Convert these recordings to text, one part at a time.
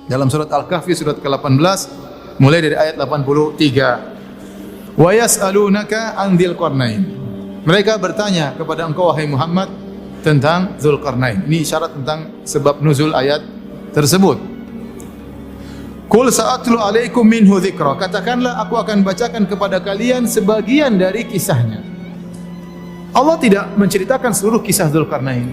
dalam surat Al-Kahfi surat ke-18 mulai dari ayat 83. Wa yas'alunaka 'an Dzulqarnain. Mereka bertanya kepada engkau wahai Muhammad tentang Dzulqarnain. Ini isyarat tentang sebab nuzul ayat tersebut. Qul sa'atlu 'alaikum minhu dzikra. Katakanlah aku akan bacakan kepada kalian sebagian dari kisahnya. Allah tidak menceritakan seluruh kisah Dzulqarnain.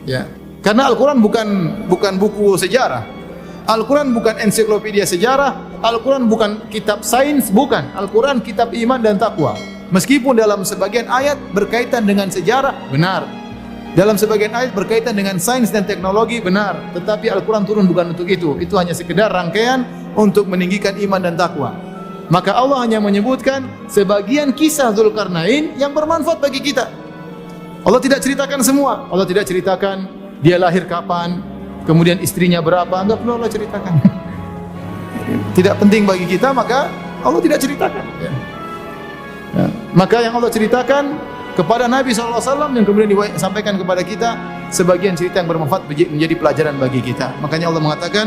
Ya. Karena Al-Qur'an bukan buku sejarah. Al-Quran bukan ensiklopedia sejarah, Al-Quran bukan kitab sains, bukan. Al-Quran kitab iman dan takwa. Meskipun dalam sebagian ayat berkaitan dengan sejarah, benar. Dalam sebagian ayat berkaitan dengan sains dan teknologi, benar. Tetapi Al-Quran turun bukan untuk itu. Itu hanya sekedar rangkaian untuk meninggikan iman dan takwa. Maka Allah hanya menyebutkan sebagian kisah Dzulqarnain yang bermanfaat bagi kita. Allah tidak ceritakan semua. Allah tidak ceritakan dia lahir kapan, kemudian istrinya berapa, enggak perlu Allah ceritakan. Tidak penting bagi kita, maka Allah tidak ceritakan. Ya. Ya. Maka yang Allah ceritakan kepada Nabi SAW yang kemudian disampaikan kepada kita sebagian cerita yang bermanfaat menjadi pelajaran bagi kita. Makanya Allah mengatakan,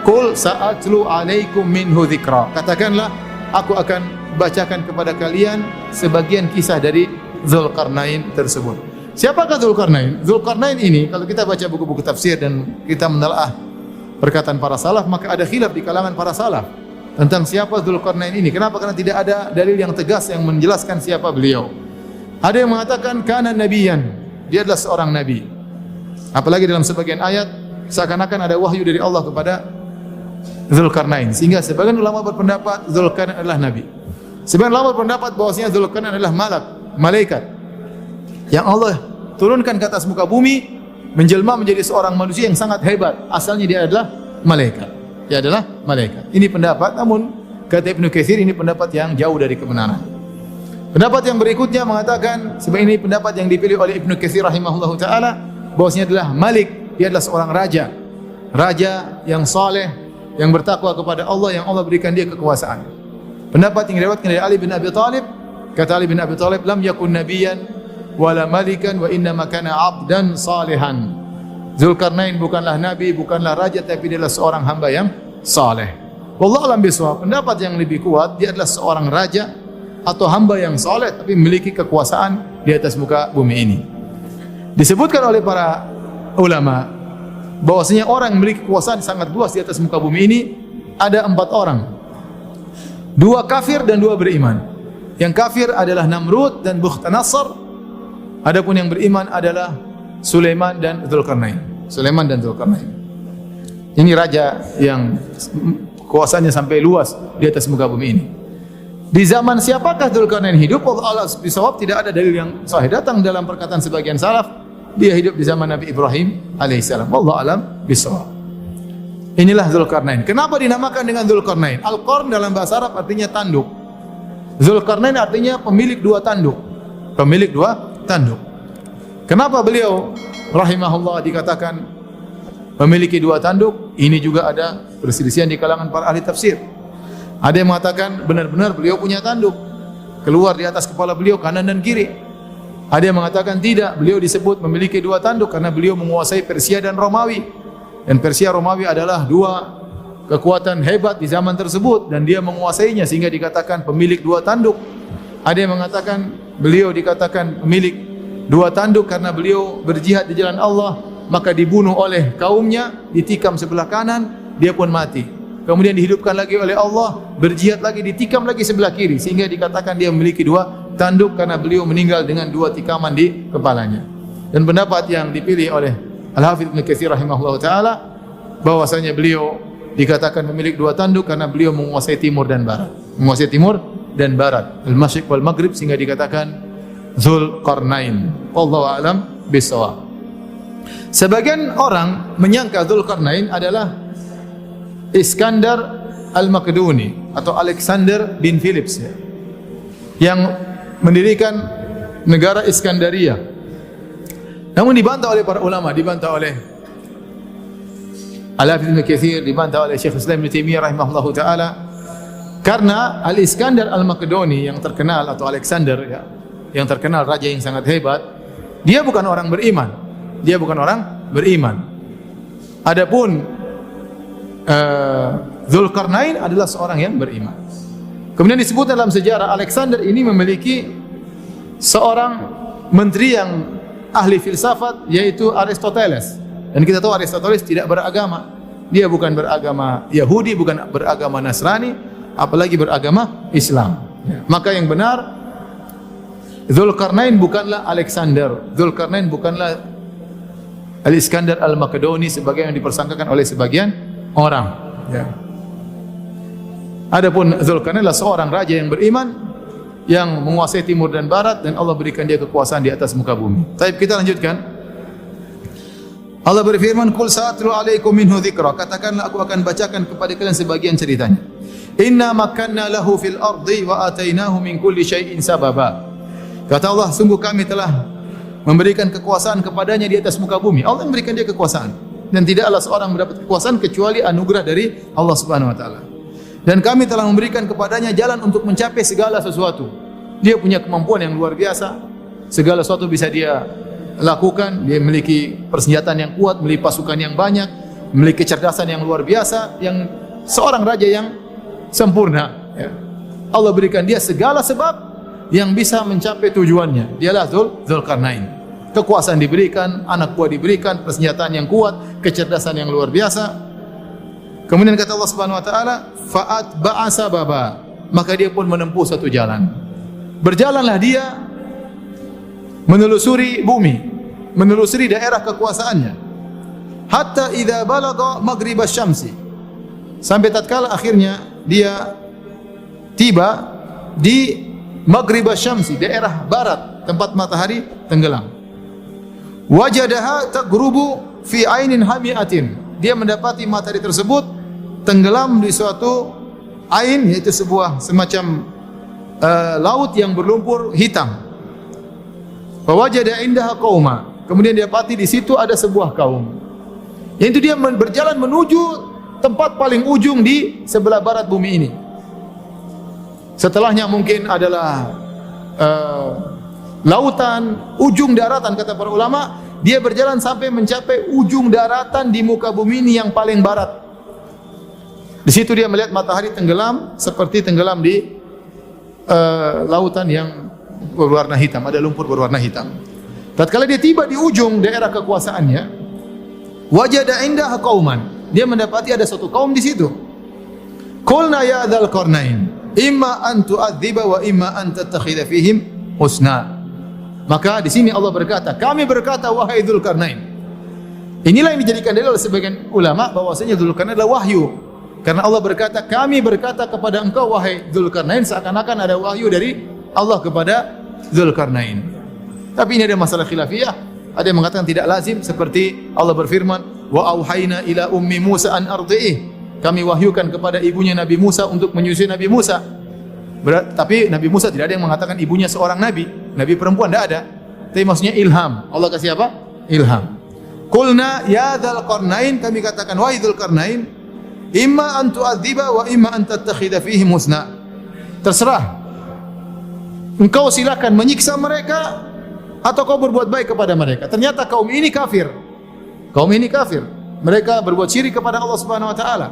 Qul sa'atlu 'alaikum minhu dzikra. Katakanlah, aku akan bacakan kepada kalian sebagian kisah dari Dzulqarnain tersebut. Siapakah Dzulqarnain? Dzulqarnain ini kalau kita baca buku-buku tafsir dan kita menelaah perkataan para salaf, maka ada khilaf di kalangan para salaf tentang siapa Dzulqarnain ini. Kenapa? Karena tidak ada dalil yang tegas yang menjelaskan siapa beliau. Ada yang mengatakan kana nabiyan, dia adalah seorang nabi. Apalagi dalam sebagian ayat seakan-akan ada wahyu dari Allah kepada Dzulqarnain, sehingga sebagian ulama berpendapat Dzulqarnain adalah nabi. Sebagian ulama berpendapat bahwasanya Dzulqarnain adalah malaikat yang Allah turunkan ke atas muka bumi, menjelma menjadi seorang manusia yang sangat hebat. Asalnya dia adalah malaikat. Dia adalah malaikat. Ini pendapat, namun kata Ibnu Katsir ini pendapat yang jauh dari kebenaran. Pendapat yang berikutnya mengatakan, sebenarnya ini pendapat yang dipilih oleh Ibnu Katsir rahimahullahu taala, bahwasanya adalah Malik, dia adalah seorang raja. Raja yang saleh, yang bertakwa kepada Allah, yang Allah berikan dia kekuasaan. Pendapat yang diriwayatkan dari Ali bin Abi Thalib, kata Ali bin Abi Thalib, lam yakun nabiyyan wala malikan wa inna makana 'abdan salihan. Dzulqarnain bukanlah nabi, bukanlah raja, tapi dia adalah seorang hamba yang saleh. Wallahu a'lam bishawab. Pendapat yang lebih kuat, dia adalah seorang raja atau hamba yang saleh tapi memiliki kekuasaan di atas muka bumi ini. Disebutkan oleh para ulama bahwasanya orang yang memiliki kekuasaan sangat luas di atas muka bumi ini ada 4 orang. 2 kafir dan 2 beriman. Yang kafir adalah Namrud dan Bukhtanasar. Adapun yang beriman adalah Sulaiman dan Dzulqarnain. Sulaiman dan Dzulqarnain. Ini raja yang kuasanya sampai luas di atas muka bumi ini. Di zaman siapakah Dzulqarnain hidup? Allah bisawab, tidak ada dalil yang sahih. Datang dalam perkataan sebagian salaf, dia hidup di zaman Nabi Ibrahim alaihissalam. Wallahu alam bisawab. Inilah Dzulqarnain. Kenapa dinamakan dengan Dzulqarnain? Al-Qarn dalam bahasa Arab artinya tanduk. Dzulqarnain artinya pemilik 2 tanduk. Pemilik 2 tanduk. Kenapa beliau rahimahullah dikatakan memiliki 2 tanduk? Ini juga ada perselisihan di kalangan para ahli tafsir. Ada yang mengatakan benar-benar beliau punya tanduk, keluar di atas kepala beliau kanan dan kiri. Ada yang mengatakan tidak, beliau disebut memiliki 2 tanduk karena beliau menguasai Persia dan Romawi. Dan Persia Romawi adalah 2 kekuatan hebat di zaman tersebut dan dia menguasainya sehingga dikatakan pemilik 2 tanduk. Ada yang mengatakan beliau dikatakan pemilik 2 tanduk karena beliau berjihad di jalan Allah, maka dibunuh oleh kaumnya, ditikam sebelah kanan, dia pun mati. Kemudian dihidupkan lagi oleh Allah, berjihad lagi, ditikam lagi sebelah kiri, sehingga dikatakan dia memiliki 2 tanduk karena beliau meninggal dengan 2 tikaman di kepalanya. Dan pendapat yang dipilih oleh Al-Hafidz Ibnu Katsir rahimahullah taala bahwasanya beliau dikatakan memiliki 2 tanduk karena beliau menguasai timur dan barat. Menguasai timur dan barat, al-masyriq wal maghrib, sehingga dikatakan Dzulqarnain. Wallahu a'lam bishawab. Sebagian orang menyangka Dzulqarnain adalah Iskandar al-Makedoni atau Alexander bin Philips yang mendirikan negara Iskandaria. Namun dibantah oleh para ulama, dibantah oleh Al-Hafidz Ibnu Katsir, dibantah oleh Syekh Islam Ibnu Taimiyah rahimahullahu taala. Karena Al-Iskandar Al-Makedoni yang terkenal atau Alexander ya, yang terkenal raja yang sangat hebat, dia bukan orang beriman. Dia bukan orang beriman. Adapun Dzulqarnain adalah seorang yang beriman. Kemudian disebut dalam sejarah Alexander ini memiliki seorang menteri yang ahli filsafat, yaitu Aristoteles. Dan kita tahu Aristoteles tidak beragama. Dia bukan beragama Yahudi, bukan beragama Nasrani, apalagi beragama Islam. Maka yang benar, Dzulqarnain bukanlah Alexander. Dzulqarnain bukanlah Al-Iskandar Al-Makedoni sebagaimana dipersangkakan oleh sebagian orang. Ya. Adapun Dzulqarnain adalah seorang raja yang beriman, yang menguasai timur dan barat, dan Allah berikan dia kekuasaan di atas muka bumi. Baik, kita lanjutkan. Allah berfirman, "Qul sa'atlu 'alaikum minhu dzikra." Katakanlah, aku akan bacakan kepada kalian sebagian ceritanya. "Inna makkanna lahu fil ardi wa atainahu min kulli syai'in sababa." Kata Allah, sungguh kami telah memberikan kekuasaan kepadanya di atas muka bumi. Allah memberikan dia kekuasaan, dan tidaklah seorang mendapat kekuasaan kecuali anugerah dari Allah Subhanahu wa taala. Dan kami telah memberikan kepadanya jalan untuk mencapai segala sesuatu. Dia punya kemampuan yang luar biasa. Segala sesuatu bisa dia lakukan. Dia memiliki persenjataan yang kuat, memiliki pasukan yang banyak, memiliki kecerdasan yang luar biasa, yang seorang raja yang sempurna. Ya. Allah berikan dia segala sebab yang bisa mencapai tujuannya. Dialah Dzulqarnain. Kekuasaan diberikan, anak buah diberikan, persenjataan yang kuat, kecerdasan yang luar biasa. Kemudian kata Allah Subhanahu wa taala, "Fa'at ba'asa baba." Maka dia pun menempuh satu jalan. Berjalanlah dia menelusuri bumi, menelusuri daerah kekuasaannya. Hatta idza balagha maghribasy syamsi. Sampai tatkala akhirnya dia tiba di maghribasy syamsi, daerah barat, tempat matahari tenggelam. Wajadaha taghrubu fi ainin hamiatin. Dia mendapati matahari tersebut tenggelam di suatu ain, yaitu sebuah semacam laut yang berlumpur hitam. Fawajada indaha qauma. Kemudian dia dapati di situ ada sebuah kaum. Yaitu dia berjalan menuju tempat paling ujung di sebelah barat bumi ini. Setelahnya mungkin adalah lautan, ujung daratan kata para ulama. Dia berjalan sampai mencapai ujung daratan di muka bumi ini yang paling barat. Di situ dia melihat matahari tenggelam seperti tenggelam di lautan yang berwarna hitam, ada lumpur berwarna hitam. Tatkala dia tiba di ujung daerah kekuasaannya, wajada indaha qauman. Dia mendapati ada satu kaum di situ. Qulna ya Dzulqarnain, imma an tu'adziba wa imma an tattakhidha fihim husna. Maka di sini Allah berkata, kami berkata wahai Dzulqarnain. Inilah yang dijadikan dalil oleh sebagian ulama bahwasanya Dzulqarnain adalah wahyu. Karena Allah berkata, kami berkata kepada engkau wahai Dzulqarnain, seakan-akan ada wahyu dari Allah kepada Dzulqarnain. Tapi ini ada masalah khilafiyah. Ada yang mengatakan tidak lazim, seperti Allah berfirman, wa auhayna ila ummi Musa an ardi'ih. Kami wahyukan kepada ibunya Nabi Musa untuk menyusui Nabi Musa. Tapi Nabi Musa tidak ada yang mengatakan ibunya seorang nabi. Nabi perempuan tidak ada. Tapi maksudnya ilham. Allah kasih apa? Ilham. Qulna ya Dzulqarnain, kami katakan wahai Dzulqarnain, imma an tu'adziba wa imma an tattakhidha fihim husna. Terserah. Engkau silakan menyiksa mereka atau kau berbuat baik kepada mereka. Ternyata kaum ini kafir. Kaum ini kafir. Mereka berbuat syirik kepada Allah Subhanahu wa taala.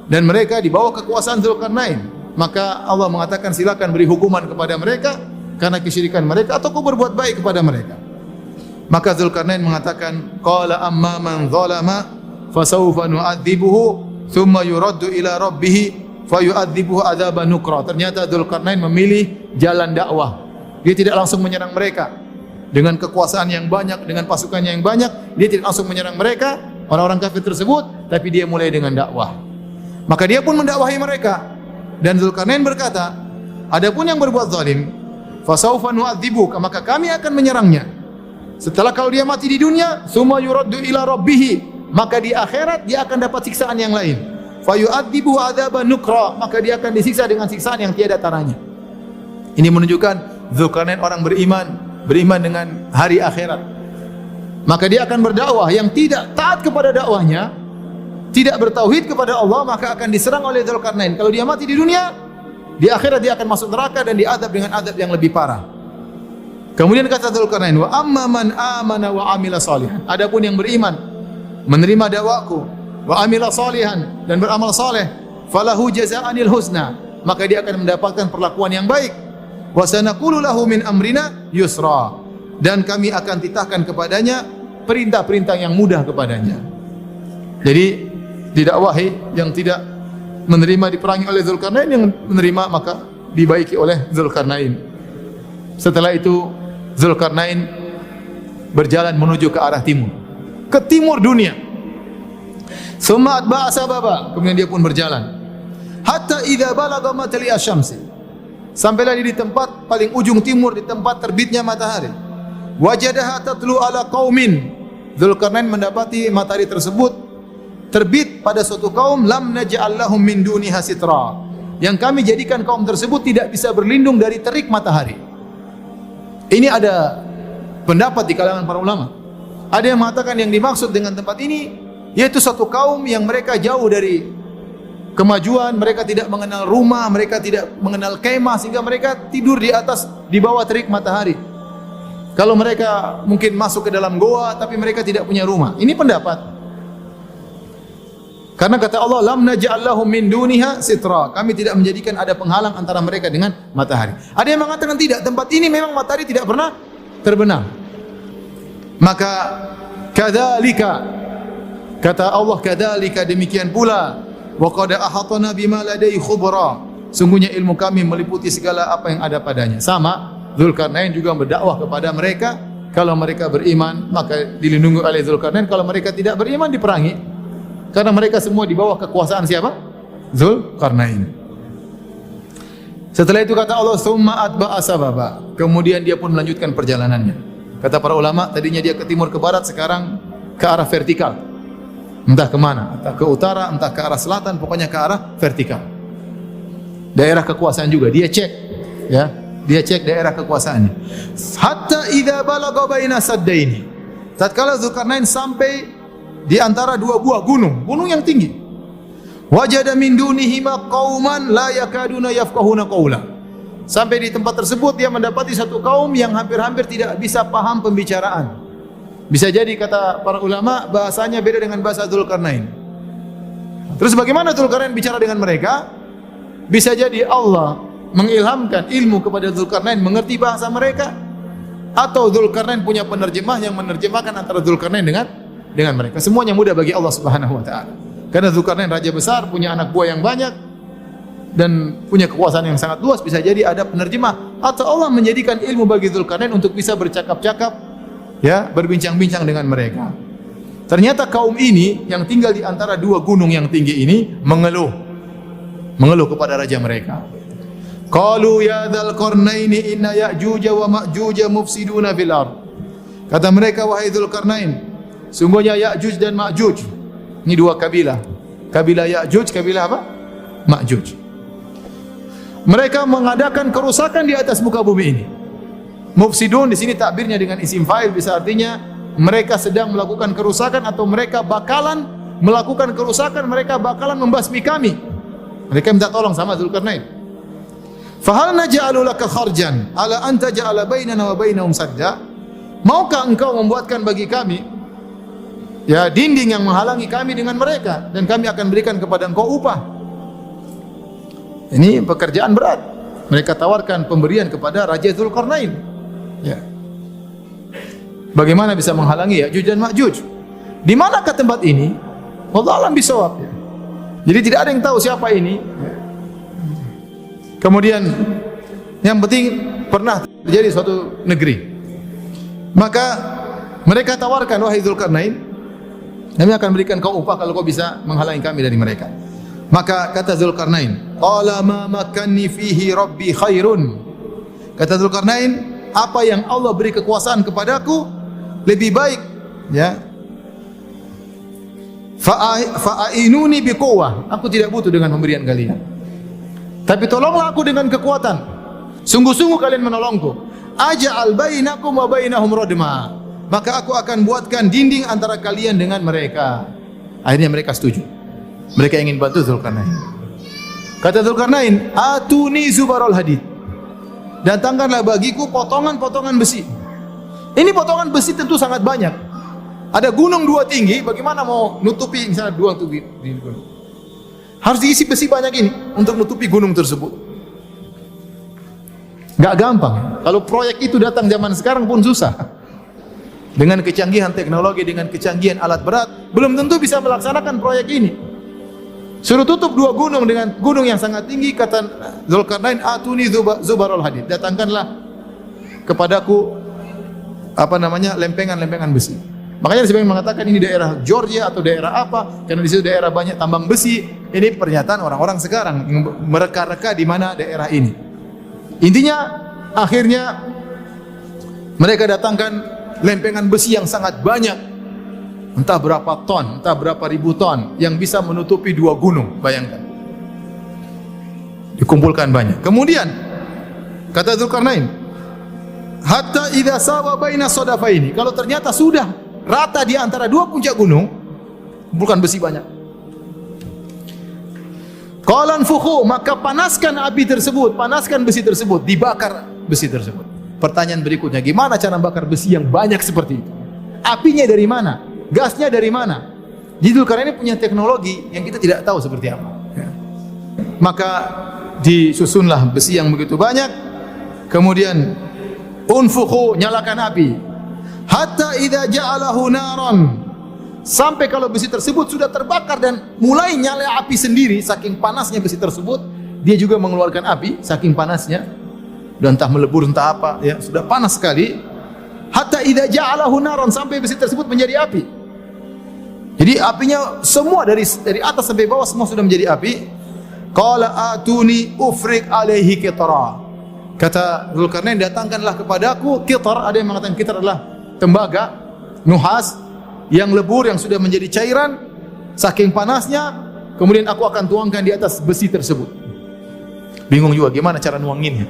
Dan mereka di bawah kekuasaan Dzulqarnain. Maka Allah mengatakan silakan beri hukuman kepada mereka karena kesyirikan mereka atau kau berbuat baik kepada mereka. Maka Dzulqarnain mengatakan, qala amma man zalama fasawfa nu'adzibuhu thumma yuraddu ila rabbih fayu'adzibuhu adzaban nukra. Ternyata Dzulqarnain memilih jalan dakwah. Dia tidak langsung menyerang mereka dengan kekuasaan yang banyak, dengan pasukannya yang banyak. Dia tidak langsung menyerang mereka, orang-orang kafir tersebut, tapi dia mulai dengan dakwah. Maka dia pun mendakwahi mereka. Dan Dzulqarnain berkata, adapun yang berbuat zalim, fasawfa nu'adzibuka, maka kami akan menyerangnya. Setelah kalau dia mati di dunia, summa yuraddu ila rabbih, maka di akhirat dia akan dapat siksaan yang lain. Fayu'adzibuhu adzaban nukra, maka dia akan disiksa dengan siksaan yang tiada taranya. Ini menunjukkan Dzulqarnain orang beriman, beriman dengan hari akhirat. Maka dia akan berdakwah, yang tidak taat kepada dakwahnya, tidak bertauhid kepada Allah, maka akan diserang oleh Dzulqarnain. Kalau dia mati di dunia, di akhirat dia akan masuk neraka dan diadab dengan adab yang lebih parah. Kemudian kata Dzulqarnain, wa amma man amana wa amila salihan. Adapun yang beriman, menerima dakwahku wa amila salihan, dan beramal saleh, falahu jazaa'anil husna, maka dia akan mendapatkan perlakuan yang baik. Wa sanaqulu lahu min amrina yusra, dan kami akan titahkan kepadanya perintah-perintah yang mudah kepadanya. Jadi tidak wahai yang tidak menerima diperangi oleh Zulkarnain, yang menerima maka dibaiki oleh Zulkarnain. Setelah itu Zulkarnain berjalan menuju ke arah timur, ke timur dunia. Summa atba'a sababa, kemudian dia pun berjalan. Hatta idza balagha matli asy-syamsi, sampailah dia di tempat paling ujung timur, di tempat terbitnya matahari. Wajadaha tatlu ala qaumin, Zulkarnain mendapati matahari tersebut terbit pada suatu kaum, lam naj'al lahum min duniha sitra, yang kami jadikan kaum tersebut tidak bisa berlindung dari terik matahari. Ini ada pendapat di kalangan para ulama. Ada yang mengatakan yang dimaksud dengan tempat ini yaitu satu kaum yang mereka jauh dari kemajuan, mereka tidak mengenal rumah, mereka tidak mengenal kemah, sehingga mereka tidur di atas, di bawah terik matahari. Kalau mereka mungkin masuk ke dalam goa, tapi mereka tidak punya rumah. Ini pendapat. Karena kata Allah, lam naj'al lahum min duniha sitra, kami tidak menjadikan ada penghalang antara mereka dengan matahari. Ada yang mengatakan tidak, tempat ini memang matahari tidak pernah terbenam. Maka kadzalika, kata Allah, kadzalika, demikian pula, wa qad ahatna bima ladai khubra, sungguhnya ilmu kami meliputi segala apa yang ada padanya. Sama, Zulkarnain juga berdakwah kepada mereka, kalau mereka beriman maka dilindungi oleh Zulkarnain, kalau mereka tidak beriman diperangi. Karena mereka semua di bawah kekuasaan siapa? Zulkarnain. Setelah itu kata Allah, summa atba'a sababa, kemudian dia pun melanjutkan perjalanannya. Kata para ulama, tadinya dia ke timur ke barat, sekarang ke arah vertikal. Entah ke mana, entah ke utara, entah ke arah selatan, pokoknya ke arah vertikal. Daerah kekuasaan juga dia cek, ya. Dia cek daerah kekuasaannya. Hatta idza balagha baina saddaini, tatkala Zulkarnain sampai di antara dua buah gunung, gunung yang tinggi. Wajada min dunihima qauman la yakaduna yafqahuna qawla, sampai di tempat tersebut dia mendapati satu kaum yang hampir-hampir tidak bisa paham pembicaraan. Bisa jadi kata para ulama bahasanya beda dengan bahasa Zulkarnain. Terus bagaimana Zulkarnain bicara dengan mereka? Bisa jadi Allah mengilhamkan ilmu kepada Zulkarnain mengerti bahasa mereka, atau Zulkarnain punya penerjemah yang menerjemahkan antara Zulkarnain dengan mereka. Semuanya mudah bagi Allah Subhanahu wa taala. Karena Zulkarnain raja besar, punya anak buah yang banyak dan punya kekuasaan yang sangat luas, bisa jadi ada penerjemah, atau Allah menjadikan ilmu bagi Zulkarnain untuk bisa bercakap-cakap, ya, berbincang-bincang dengan mereka. Ternyata kaum ini yang tinggal di antara dua gunung yang tinggi ini mengeluh kepada raja mereka. Qalu ya dzal qarnaini inna ya'juj wa ma'juj mufsiduna fil ard. Kata mereka, wahai Zulkarnain, sungguhnya Ya'juj dan Ma'juj, ini dua kabilah. Kabilah Ya'juj, kabilah apa? Ma'juj. Mereka mengadakan kerusakan di atas muka bumi ini. Mufsidun di sini takbirnya dengan isim fa'il, bisa artinya mereka sedang melakukan kerusakan, atau mereka bakalan melakukan kerusakan, mereka bakalan membasmi kami. Mereka minta tolong sama Zulkarnain. Fahal naj'alu laka kharjan ala an taj'ala bainana wa bainahum sadda? Maukah engkau membuatkan bagi kami, ya, dinding yang menghalangi kami dengan mereka, dan kami akan berikan kepada engkau upah? Ini pekerjaan berat. Mereka tawarkan pemberian kepada Raja Zulkarnain. Ya. Bagaimana bisa menghalangi Ya'juj dan Ma'juj? Di manakah tempat ini? Wallahu a'lam bishawab. Ya. Jadi tidak ada yang tahu siapa ini. Ya. Kemudian yang penting pernah terjadi suatu negeri. Maka mereka tawarkan, wahai Zulkarnain, kami akan berikan kau upah kalau kau bisa menghalangi kami dari mereka. Maka kata Zulkarnain, qala ma makanni fihi rabbi khairun. Kata Zulkarnain, apa yang Allah beri kekuasaan kepadaku lebih baik, ya. Fa'inuni biquwwah, aku tidak butuh dengan pemberian kalian, tapi tolonglah aku dengan kekuatan. Sungguh-sungguh kalian menolongku. Aja'al bainakum wa bainahum radma, maka aku akan buatkan dinding antara kalian dengan mereka. Akhirnya mereka setuju. Mereka ingin bantu Zulkarnain. Kata Zulkarnain, atuni zubarul hadid, datangkanlah bagiku potongan-potongan besi. Ini potongan besi tentu sangat banyak. Ada gunung dua tinggi, bagaimana mau nutupi misalnya dua untuk di gunung? Harus diisi besi banyak ini untuk nutupi gunung tersebut. Gak gampang. Kalau proyek itu datang zaman sekarang pun susah. Dengan kecanggihan teknologi, dengan kecanggihan alat berat, belum tentu bisa melaksanakan proyek ini. Suruh tutup dua gunung dengan gunung yang sangat tinggi, kata Dzulkarnain, atuni zubarul hadid. Datangkanlah kepadaku lempengan-lempengan besi. Makanya sebagian mengatakan ini daerah Georgia atau daerah apa, karena di situ daerah banyak tambang besi. Ini pernyataan orang-orang sekarang yang mereka-reka di mana daerah ini. Intinya akhirnya mereka datangkan lempengan besi yang sangat banyak. Entah berapa ton, entah berapa ribu ton yang bisa menutupi dua gunung, bayangkan. Dikumpulkan banyak. Kemudian kata Dzulkarnain, hatta idza sawa baina sadafaini. Kalau ternyata sudah rata di antara dua puncak gunung, kumpulkan besi banyak. Qala anfukhu, maka panaskan api tersebut, panaskan besi tersebut, dibakar besi tersebut. Pertanyaan berikutnya, gimana cara bakar besi yang banyak seperti itu? Apinya dari mana? Gasnya dari mana? Jadi karena ini punya teknologi yang kita tidak tahu seperti apa. Maka disusunlah besi yang begitu banyak. Kemudian unfukhu, nyalakan api. Hatta idza ja'alahu naran, sampai kalau besi tersebut sudah terbakar dan mulai nyala api sendiri, saking panasnya besi tersebut, dia juga mengeluarkan api saking panasnya. Dan entah melebur entah apa, ya sudah panas sekali. Hatta idza ja'alahu naran, sampai besi tersebut menjadi api. Jadi apinya semua dari atas sampai bawah semua sudah menjadi api. Qala atuni ufrik alaihi qitra. Kata Dzulkarnain, datangkanlah kepadaku qitar. Ada yang mengatakan qitar adalah tembaga, nuhas yang lebur, yang sudah menjadi cairan saking panasnya. Kemudian aku akan tuangkan di atas besi tersebut. Bingung juga gimana cara nuanginnya.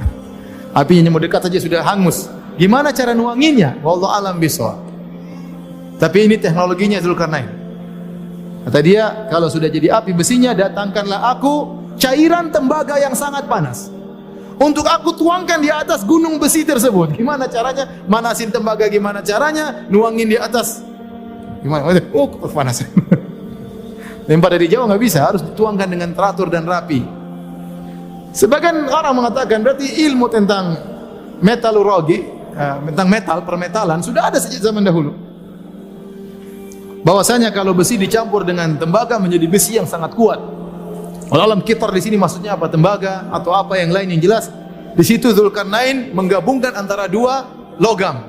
Apinya mau dekat saja sudah hangus. Gimana cara nuanginnya? Wallahu alam bishawab. Tapi ini teknologinya Dzulkarnain. Kata dia, kalau sudah jadi api besinya, datangkanlah aku cairan tembaga yang sangat panas. Untuk aku tuangkan di atas gunung besi tersebut. Gimana caranya? Manasin tembaga gimana caranya? Nuangin di atas. Gimana? Oh, panas. Lempar dari jauh nggak bisa, harus dituangkan dengan teratur dan rapi. Sebagian orang mengatakan berarti ilmu tentang metalurgi, tentang metal, permetalan sudah ada sejak zaman dahulu. Bahwasanya kalau besi dicampur dengan tembaga menjadi besi yang sangat kuat. Dalam qitar di sini maksudnya apa? Tembaga atau apa yang lain yang jelas. Di situ Dzulkarnain menggabungkan antara dua logam.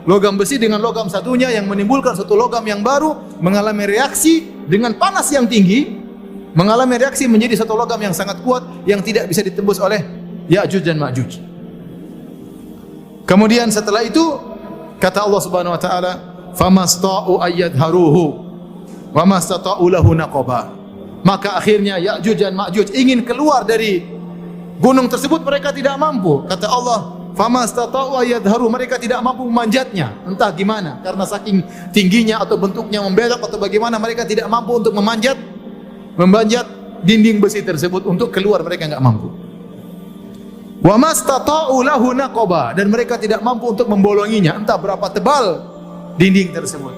Logam besi dengan logam satunya yang menimbulkan satu logam yang baru mengalami reaksi dengan panas yang tinggi, mengalami reaksi menjadi satu logam yang sangat kuat yang tidak bisa ditembus oleh Ya'juj dan Ma'juj. Kemudian setelah itu kata Allah Subhanahu wa taala, famasta'u ayyadharuhu wa mastata'u lahu naqaba. Maka akhirnya Ya'juj dan Ma'juj ingin keluar dari gunung tersebut, mereka tidak mampu. Kata Allah, famastata'u ayyadharu, mereka tidak mampu memanjatnya. Entah gimana, karena saking tingginya atau bentuknya membelok atau bagaimana, mereka tidak mampu untuk memanjat dinding besi tersebut. Untuk keluar mereka enggak mampu. Wa mastata'u lahu naqaba, dan mereka tidak mampu untuk membolonginya, entah berapa tebal dinding tersebut.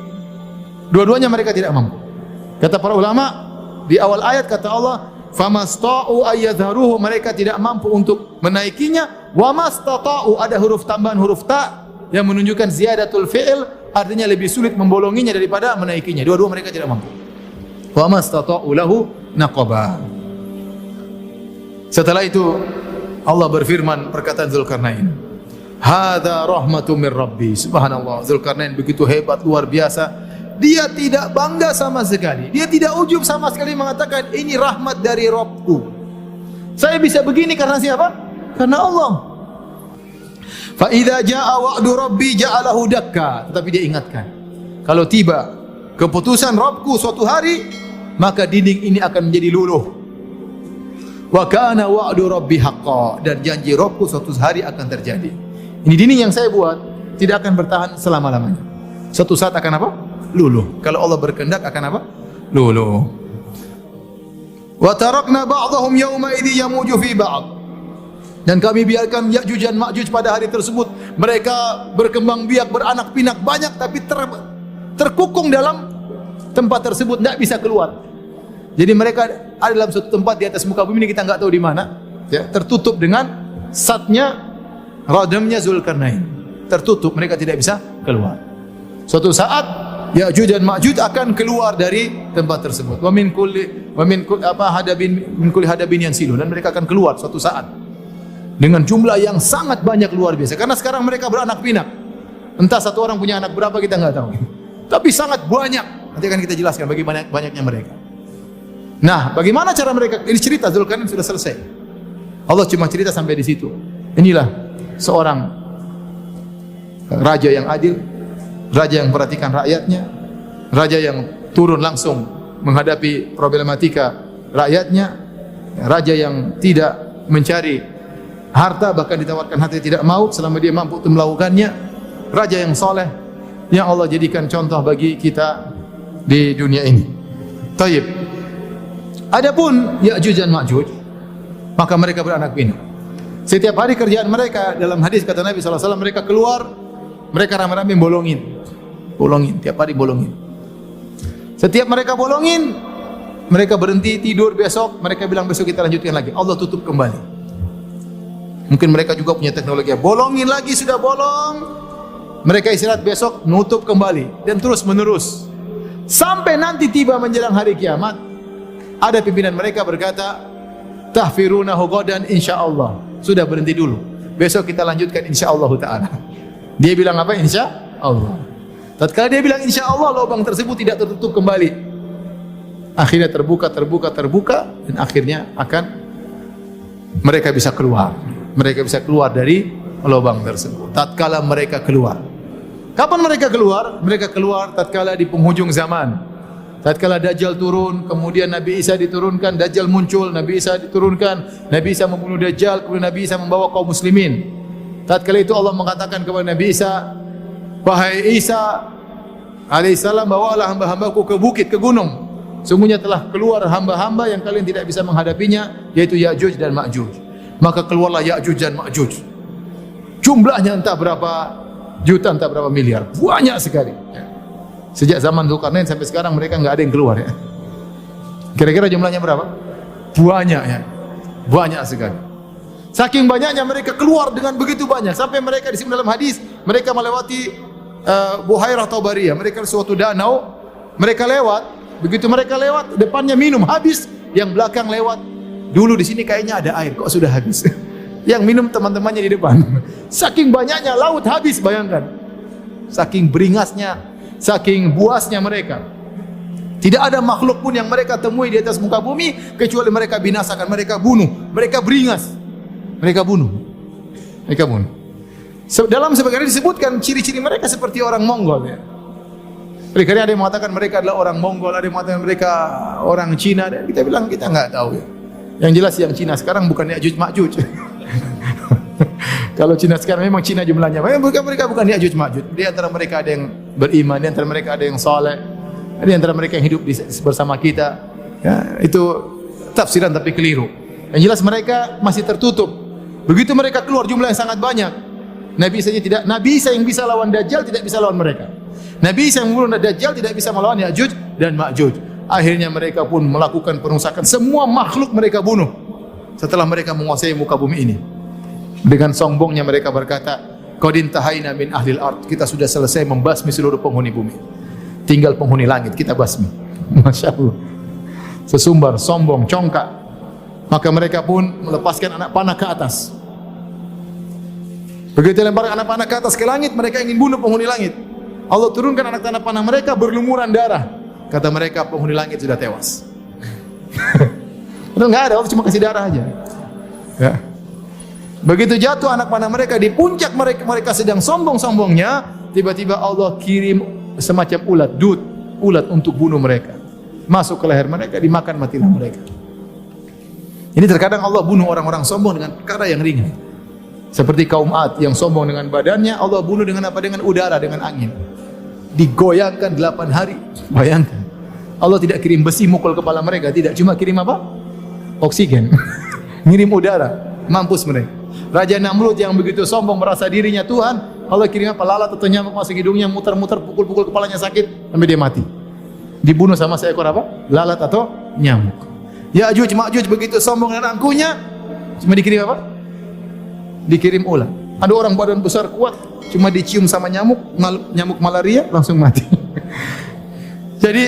Dua-duanya mereka tidak mampu. Kata para ulama di awal ayat, kata Allah, famasta'u ayyadharuhu, mereka tidak mampu untuk menaikinya. Wa mastata'u, ada huruf tambahan huruf ta yang menunjukkan ziyadatul fi'il, artinya lebih sulit membolonginya daripada menaikinya. Dua-dua mereka tidak mampu. Wa mastata'u lahu naqaba. Setelah itu Allah berfirman, perkataan Dzulkarnain, hadza rahmatun mir rabbi. Subhanallah, Dzulkarnain begitu hebat, luar biasa. Dia tidak bangga sama sekali, dia tidak ujub sama sekali, mengatakan ini rahmat dari Rabbku. Saya bisa begini karena siapa? Karena Allah. Fa idza jaa wa'du rabbi ja'alahu dakka. Tetapi dia ingatkan, kalau tiba keputusan Rabbku suatu hari, maka dinding ini akan menjadi luluh. Wa kana wa'du rabbi haqqan, dan janji Rabbku suatu hari akan terjadi. Ini dinding yang saya buat tidak akan bertahan selama-lamanya. Suatu saat akan apa? Luluh. Kalau Allah berkehendak akan apa? Luluh. Wa tarakna ba'dahum yawma idzi yamuju fi ba'd. Dan kami biarkan Ya'juj dan Ma'juj pada hari tersebut mereka berkembang biak, beranak pinak banyak, tapi terkukung dalam tempat tersebut, tidak bisa keluar. Jadi mereka ada dalam suatu tempat di atas muka bumi ini, kita nggak tahu di mana, ya, tertutup dengan satnya, radamnya Zulkarnain, tertutup, mereka tidak bisa keluar. Suatu saat Ya'juj dan Ma'juj akan keluar dari tempat tersebut. Wa min kulli hadabin yansilun, dan mereka akan keluar suatu saat dengan jumlah yang sangat banyak, luar biasa. Karena sekarang mereka beranak pinak. Entah satu orang punya anak berapa kita nggak tahu. Tapi sangat banyak. Nanti akan kita jelaskan bagaimana banyaknya mereka. Nah, bagaimana cara mereka? Ini cerita Zulkarnain sudah selesai. Allah cuma cerita sampai di situ. Inilah seorang raja yang adil, raja yang memperhatikan rakyatnya, raja yang turun langsung menghadapi problematika rakyatnya, raja yang tidak mencari harta, bahkan ditawarkan harta tidak mau selama dia mampu untuk melakukannya, raja yang soleh yang Allah jadikan contoh bagi kita di dunia ini. Taib. Adapun Ya'juj dan Ma'juj, maka mereka beranak pinak. Setiap hari kerjaan mereka, dalam hadis kata Nabi SAW, mereka keluar, mereka rame-rame bolongin, tiap hari bolongin. Setiap mereka bolongin, mereka berhenti tidur, besok mereka bilang besok kita lanjutkan lagi. Allah tutup kembali. Mungkin mereka juga punya teknologi, bolongin lagi, sudah bolong, mereka istirahat, besok nutup kembali, dan terus menerus sampai nanti tiba menjelang hari kiamat. Ada pimpinan mereka berkata, tahfirunahu ghadan insyaallah. Sudah, berhenti dulu, besok kita lanjutkan insyaallah taala. Dia bilang apa? Insyaallah. Tatkala dia bilang insyaallah, lubang tersebut tidak tertutup kembali. Akhirnya terbuka, dan akhirnya akan mereka bisa keluar. Mereka bisa keluar dari lubang tersebut. Tatkala mereka keluar. Kapan mereka keluar? Mereka keluar tatkala di penghujung zaman. Tatkala Dajjal turun, kemudian Nabi Isa diturunkan, Dajjal muncul, Nabi Isa diturunkan, Nabi Isa membunuh Dajjal, kemudian Nabi Isa membawa kaum muslimin. Tatkala itu Allah mengatakan kepada Nabi Isa, wahai Isa alaihissalam, bawalah hamba-hambaku ke bukit, ke gunung. Sungguhnya telah keluar hamba-hamba yang kalian tidak bisa menghadapinya, yaitu Ya'juj dan Ma'juj. Maka keluarlah Ya'juj dan Ma'juj. Jumlahnya entah berapa juta, entah berapa miliar, banyak sekali. Sejak zaman Zulkarnain sampai sekarang mereka nggak ada yang keluar, ya. Kira-kira jumlahnya berapa? Banyak, ya. Banyak sekali. Saking banyaknya mereka keluar dengan begitu banyak, sampai mereka disebut dalam hadis, mereka melewati Buhairah Tabariyah, mereka suatu danau, mereka lewat, begitu mereka lewat, depannya minum habis, yang belakang lewat, dulu di sini kayaknya ada air, kok sudah habis. Yang minum teman-temannya di depan. Saking banyaknya laut habis, bayangkan. Saking beringasnya, saking buasnya mereka. Tidak ada makhluk pun yang mereka temui di atas muka bumi kecuali mereka binasakan, mereka bunuh, mereka beringas, mereka bunuh. Dalam sebagian disebutkan ciri-ciri mereka seperti orang Mongol, ya. Mereka ada yang mengatakan mereka adalah orang Mongol, ada yang mengatakan mereka orang Cina, dan kita bilang kita nggak tahu, ya. Yang jelas yang Cina sekarang bukan Ya'juj Ma'juj. Kalau Cina sekarang memang Cina jumlahnya, mereka bukan Ya'juj Ma'juj. Di antara mereka ada yang beriman, di antara mereka ada yang saleh, di antara mereka yang hidup bersama kita. Ya, itu tafsiran tapi keliru. Yang jelas mereka masih tertutup. Begitu mereka keluar jumlah yang sangat banyak. Nabi Isa yang bisa lawan Dajjal tidak bisa lawan mereka. Nabi Isa yang membunuh Dajjal tidak bisa melawan Ya'juj dan Ma'juj. Akhirnya mereka pun melakukan perusakan, semua makhluk mereka bunuh setelah mereka menguasai muka bumi ini. Dengan sombongnya mereka berkata, qad intahaina min ahlil ard, kita sudah selesai membasmi seluruh penghuni bumi, tinggal penghuni langit kita basmi. Masya Allah, sesumbar, sombong, congkak. Maka mereka pun melepaskan anak panah ke atas. Begitu lempar anak panah ke atas ke langit, mereka ingin bunuh penghuni langit. Allah turunkan anak panah mereka, berlumuran darah. Kata mereka, penghuni langit sudah tewas. Padahal nggak ada, Allah cuma kasih darah aja, ya. Begitu jatuh anak panah mereka, di puncak mereka sedang sombong-sombongnya, tiba-tiba Allah kirim semacam ulat untuk bunuh mereka. Masuk ke leher mereka, dimakan, matilah mereka. Ini terkadang Allah bunuh orang-orang sombong dengan perkara yang ringan. Seperti kaum Ad yang sombong dengan badannya, Allah bunuh dengan apa? Dengan udara, dengan angin. Digoyangkan 8 hari. Bayangkan. Allah tidak kirim besi mukul kepala mereka, tidak, cuma kirim apa? Oksigen. Ngirim udara, mampus mereka. Raja Namrud yang begitu sombong merasa dirinya Tuhan, Allah kirim apa? Lalat atau nyamuk masuk hidungnya, muter-muter, pukul-pukul kepalanya sakit. sampai dia mati. Dibunuh sama seekor apa? Lalat atau nyamuk. Ya'juj Ma'juj begitu sombong dan angkuhnya, cuma dikirim apa? Dikirim ular. Ada orang badan besar kuat, cuma dicium sama nyamuk, nyamuk malaria langsung mati. Jadi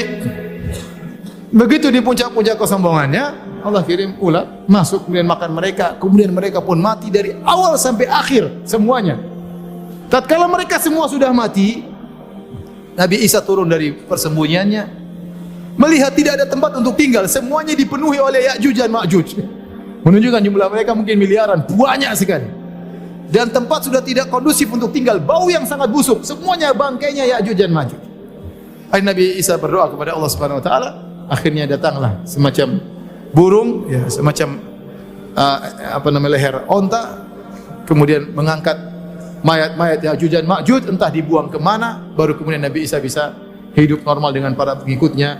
begitu di puncak-puncak kesombongannya, Allah kirim ular masuk kemudian makan mereka, kemudian mereka pun mati dari awal sampai akhir semuanya. Tatkala mereka semua sudah mati, Nabi Isa turun dari persembunyiannya, melihat tidak ada tempat untuk tinggal, semuanya dipenuhi oleh Ya'juj dan Ma'juj. Menunjukkan jumlah mereka mungkin miliaran, banyak sekali. Dan tempat sudah tidak kondusif untuk tinggal, bau yang sangat busuk, semuanya bangkainya Ya'juj dan Ma'juj. Nabi Isa berdoa kepada Allah Subhanahu wa taala, akhirnya datanglah semacam burung, ya, semacam leher onta, kemudian mengangkat mayat-mayat Ya'juj dan Ma'juj, entah dibuang kemana, baru kemudian Nabi Isa bisa hidup normal dengan para pengikutnya,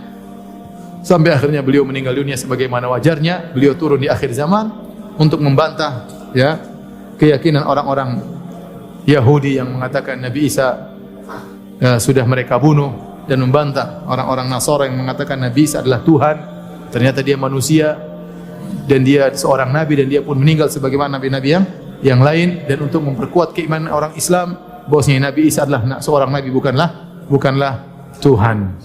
sampai akhirnya beliau meninggal dunia sebagaimana wajarnya. Beliau turun di akhir zaman untuk membantah, ya, keyakinan orang-orang Yahudi yang mengatakan Nabi Isa sudah mereka bunuh, dan membantah orang-orang Nasara yang mengatakan Nabi Isa adalah Tuhan. Ternyata dia manusia dan dia seorang nabi, dan dia pun meninggal sebagaimana nabi-nabi yang lain. Dan untuk memperkuat keimanan orang Islam bahwasanya Nabi Isa adalah seorang nabi, bukanlah Tuhan.